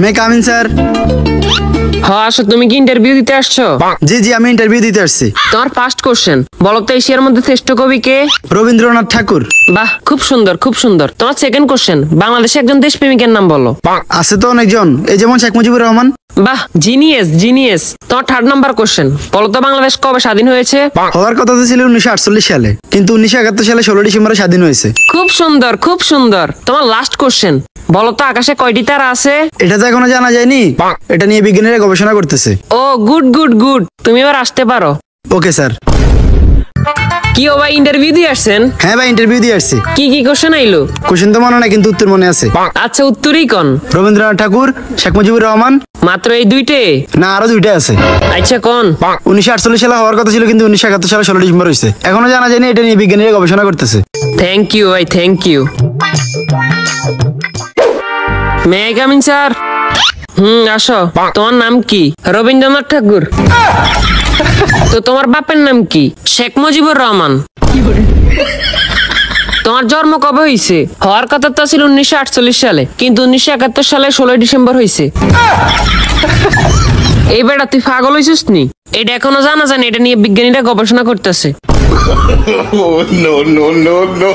মে come in sir. হ্যাঁ আসো, তুমি কি ইন্টারভিউ দিতে আসছো? জি জি, আমি ইন্টারভিউ দিতে আসছি। তোমার ফার্স্ট কোশ্চেন বলো তো, এশিয়ার মধ্যে শ্রেষ্ঠ কবি কে? রবীন্দ্রনাথ ঠাকুর। বাহ, খুব সুন্দর খুব সুন্দর। তোমার সেকেন্ড কোশ্চেন, বাংলাদেশে একজন দেশপ্রেমিকের নাম বলো। আছে তো অনেকজন, এই যেমন শেখ মুজিবুর রহমান। বাহ, জিনিয়াস জিনিয়াস। তোমার থার্ড নাম্বার কোশ্চেন, বলো তো বাংলাদেশ কবে স্বাধীন হয়েছে? হওয়ার কথা তো ছিল 1948 সালে, কিন্তু 1971 সালে 16 ডিসেম্বরে স্বাধীন হয়েছে। খুব সুন্দর খুব সুন্দর। তোমার লাস্ট কোশ্চেন, বলো তো আকাশে কয়টি তারা আছে? এটা তো এখনো জানা যায়নি, এটা নিয়ে বিজ্ঞানীরা গবেষণা করতেছে। ও গুড গুড গুড, তুমি এবার আসতে পারো। Okay sir. কি ও ভাই, ইন্টারভিউ দিয়ে আসছেন? হ্যাঁ ভাই, ইন্টারভিউ দিয়ে আসছি। কি কি কোশ্চেন আইলো? কোশ্চেন তো মনে নাই, কিন্তু উত্তর মনে আছে। আচ্ছা, উত্তরই কোন? রবীন্দ্রনাথ ঠাকুর, শেখ মুজিবুর রহমান। মাত্র এই দুইটে? না, আরো দুইটা আছে। আচ্ছা কোন? 1948 সালে হওয়ার কথা ছিল, কিন্তু 1971 সালে 16 ডিসেম্বর হয়েছে। এখনো জানা যায়নি, এটা নিয়ে বিজ্ঞানীরা গবেষণা করতেছে। থ্যাংক ইউ ভাই, thank you. May I coming sir? আসো। তোমার নাম কি? রবীন্দ্রনাথ ঠাকুর। তো তোমার বাপের নাম কি? শেখ মুজিবুর রহমান। তোমার জন্ম কবে হয়েছে? হওয়ার কথা তো ছিল 1948 সালে, কিন্তু 1971 সালে 16 ডিসেম্বর হয়েছে। এই বেটা, তুই পাগল হয়েছিস নি? এটা এখনো জানা জানি, এটা নিয়ে বিজ্ঞানীরা গবেষণা করতেছে। Oh, no, no, no, no.